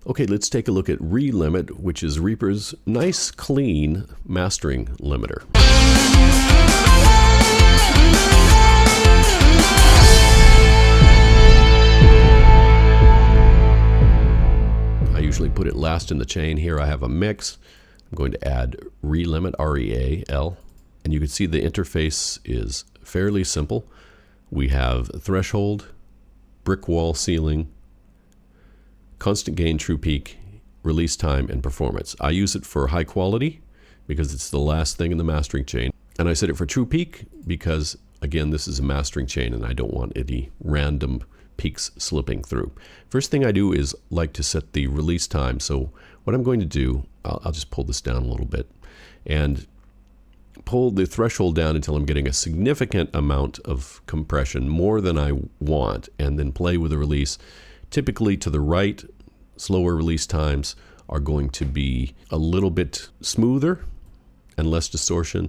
Okay, let's take a look at ReaLimit, which is Reaper's nice, clean mastering limiter. I usually put it last in the chain. Here I have a mix. I'm going to add ReaLimit, R-E-A-L, and you can see the interface is fairly simple. We have threshold, brick wall ceiling, constant gain, true peak, release time, and performance. I use it for high quality because it's the last thing in the mastering chain. And I set it for true peak because, again, this is a mastering chain and I don't want any random peaks slipping through. First thing I do is like to set the release time. So what I'm going to do, I'll just pull this down a little bit and pull the threshold down until I'm getting a significant amount of compression, more than I want, and then play with the release. Typically to the right, slower release times are going to be a little bit smoother and less distortion,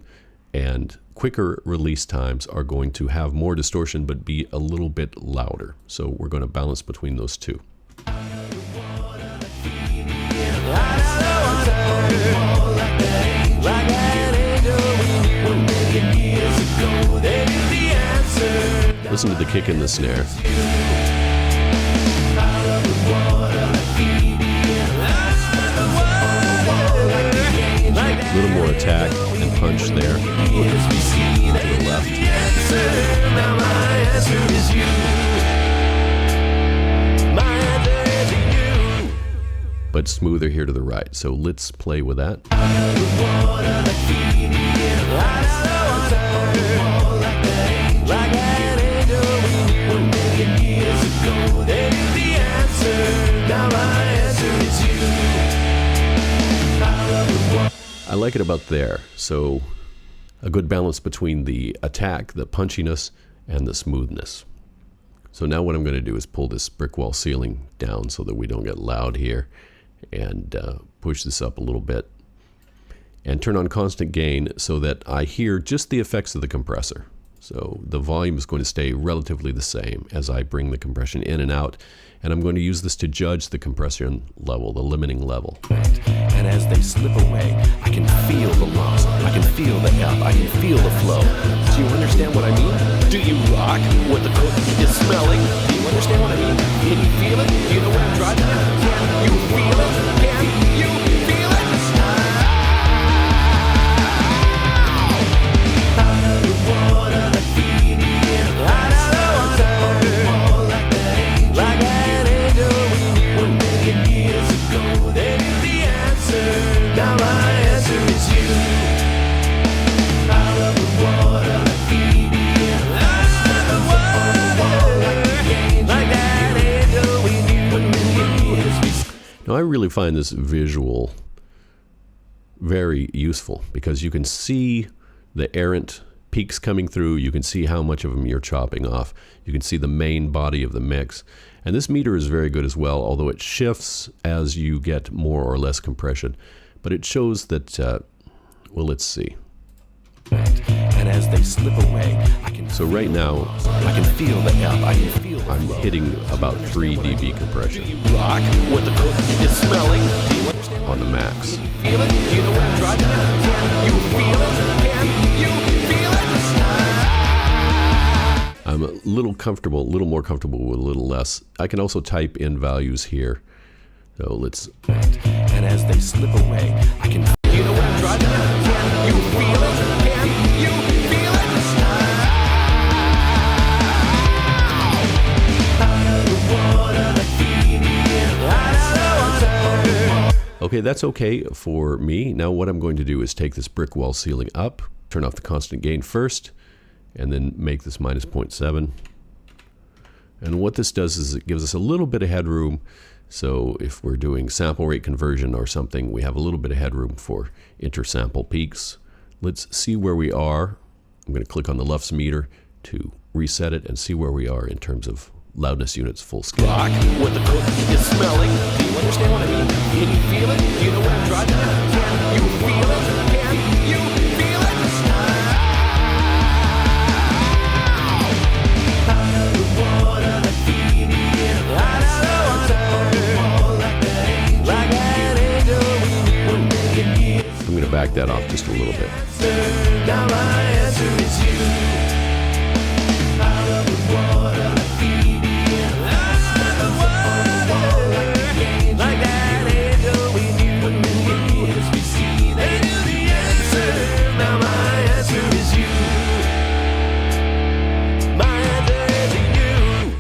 and quicker release times are going to have more distortion but be a little bit louder. So we're going to balance between those two. Listen to the kick in the snare. A little more attack and punch there to the left. But smoother here to the right. So let's play with that. I like it about there. So a good balance between the attack, the punchiness, and the smoothness. So now what I'm going to do is pull this brick wall ceiling down so that we don't get loud here, and push this up a little bit and turn on constant gain so that I hear just the effects of the compressor. So the volume is going to stay relatively the same as I bring the compression in and out, and I'm going to use this to judge the compression level, the limiting level. And as they slip away, I can feel the loss, I can feel the help, I can feel the flow. Do you understand what I mean? Do you rock what the cookie is smelling? Do you understand what I mean? Can you feel it? Do you know where I'm driving at? Can you feel it? Can you feel it? Now I really find this visual very useful because you can see the errant peaks coming through, you can see how much of them you're chopping off, you can see the main body of the mix, and this meter is very good as well, although it shifts as you get more or less compression, but it shows that, well, let's see. And as they slip away, so right now, I can feel the help, I can feel the I'm hitting about 3 dB compression rock what the cookie is smelling. on the max. Feel it? Do you know where I'm driving at? Can you feel it? Can you feel it? I'm a little more comfortable with a little less. I can also type in values here. So let's. And as they slip away, I can. Do you know where I'm driving at? Can you feel it? Can you feel it? Okay, that's okay for me. Now what I'm going to do is take this brick wall ceiling up, turn off the constant gain first, and then make this minus 0.7. And what this does is it gives us a little bit of headroom. So if we're doing sample rate conversion or something, we have a little bit of headroom for intersample peaks. Let's see where we are. I'm going to click on the LUFS meter to reset it and see where we are in terms of loudness units full scale. Rock what the cookie is smelling. Do you understand what I mean? Can you feel it? Do you know where I'm driving at? Can you feel it? Can you feel it? Out of the water, the feeling, out of the water, like the to back that off just a little bit. Now my answer is you. Out of the water, like that angel we knew. When the years we see, they knew the answer. Now my answer is you. My answer is you.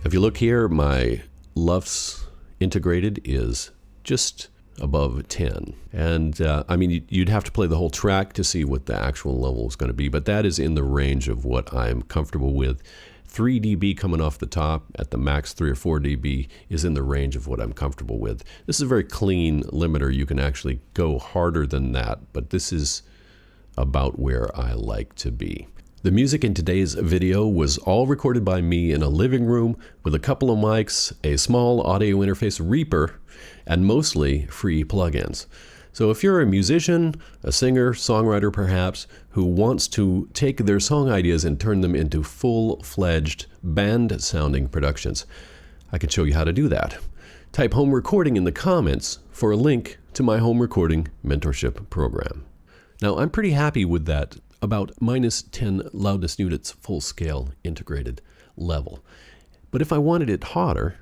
If you look here, my LUFS integrated is just above 10. And I mean, you'd have to play the whole track to see what the actual level is going to be, but that is in the range of what I'm comfortable with. 3 dB coming off the top at the max 3 or 4 dB is in the range of what I'm comfortable with. This is a very clean limiter. You can actually go harder than that, but this is about where I like to be. The music in today's video was all recorded by me in a living room with a couple of mics, a small audio interface REAPER, and mostly free plugins. So if you're a musician, a singer, songwriter perhaps, who wants to take their song ideas and turn them into full-fledged band-sounding productions, I can show you how to do that. Type home recording in the comments for a link to my home recording mentorship program. Now I'm pretty happy with that about -10 loudness units full scale integrated level. But if I wanted it hotter,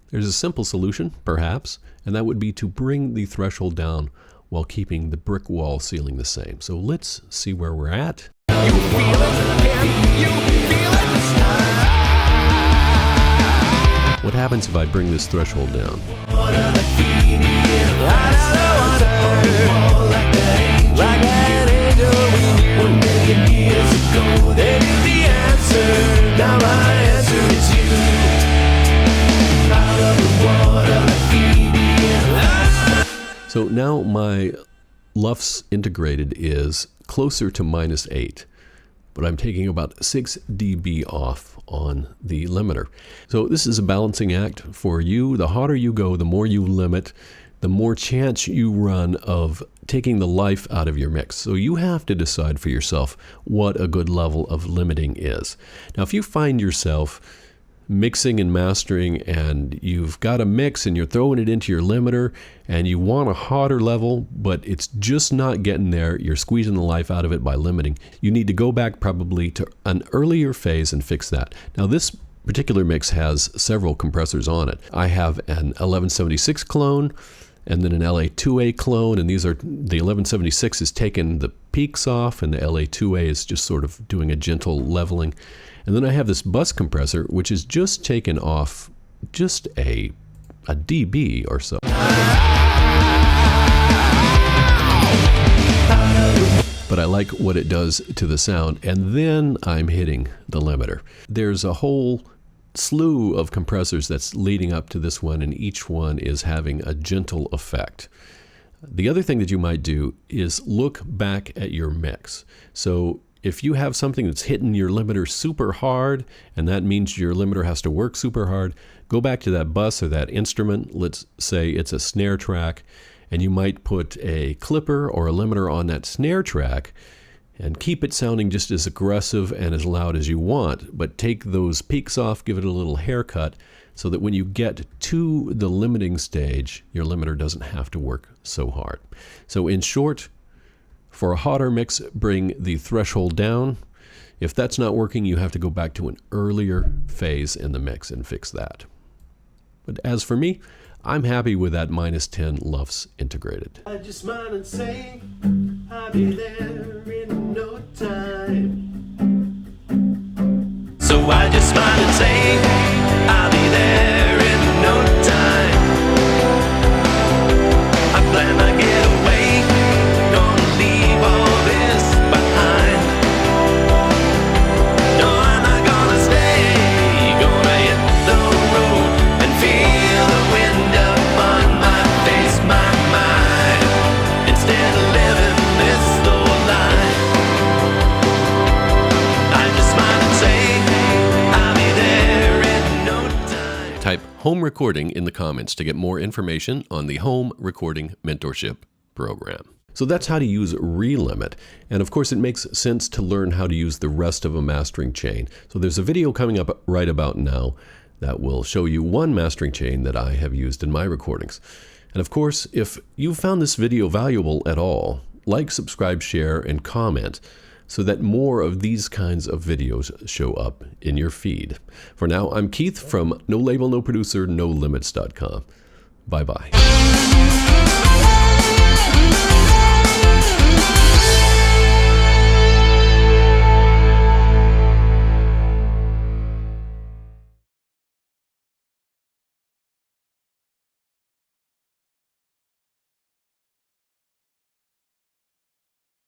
there's a simple solution, perhaps, and that would be to bring the threshold down while keeping the brick wall ceiling the same. So let's see where we're at. You feel it, can you feel it? What happens if I bring this threshold down? Like that angel we knew 1,000,000 years ago. They knew the answer. Now my answer is you. Out of the water, So now my LUFS integrated is closer to -8, but I'm taking about 6 dB off on the limiter. So this is a balancing act for you. The hotter you go, the more you limit, the more chance you run of taking the life out of your mix. So you have to decide for yourself what a good level of limiting is. Now, if you find yourself mixing and mastering and you've got a mix and you're throwing it into your limiter and you want a hotter level, but it's just not getting there, you're squeezing the life out of it by limiting, you need to go back probably to an earlier phase and fix that. Now, this particular mix has several compressors on it. I have an 1176 clone and then an LA2A clone, and these are, the 1176 is taking the peaks off and the LA2A is just sort of doing a gentle leveling. And then I have this bus compressor, which is just taken off just a dB or so. But I like what it does to the sound, and then I'm hitting the limiter. There's a whole slew of compressors that's leading up to this one, and each one is having a gentle effect. The other thing that you might do is look back at your mix. So if you have something that's hitting your limiter super hard, and that means your limiter has to work super hard, go back to that bus or that instrument. Let's say it's a snare track, and you might put a clipper or a limiter on that snare track and keep it sounding just as aggressive and as loud as you want, but take those peaks off, give it a little haircut, so that when you get to the limiting stage, your limiter doesn't have to work so hard. So in short, for a hotter mix, bring the threshold down. If that's not working, you have to go back to an earlier phase in the mix and fix that. But as for me, I'm happy with that -10 LUFS integrated. I just smile and say, I'll be there in no time. So I just smile and say, I'll be there in no time. I plan my getaway, gonna leave all this behind. No, I'm not gonna stay, gonna hit the road and feel the wind upon my face, my mind, instead of living this slow life. I just smile and say, I'll be there in no time. Type home recording in the comments to get more information on the home recording mentorship program. So that's how to use ReaLimit. And of course, it makes sense to learn how to use the rest of a mastering chain. So there's a video coming up right about now that will show you one mastering chain that I have used in my recordings. And of course, if you found this video valuable at all, like, subscribe, share, and comment so that more of these kinds of videos show up in your feed. For now, I'm Keith from No Label, No Producer, NoLimits.com. Bye-bye.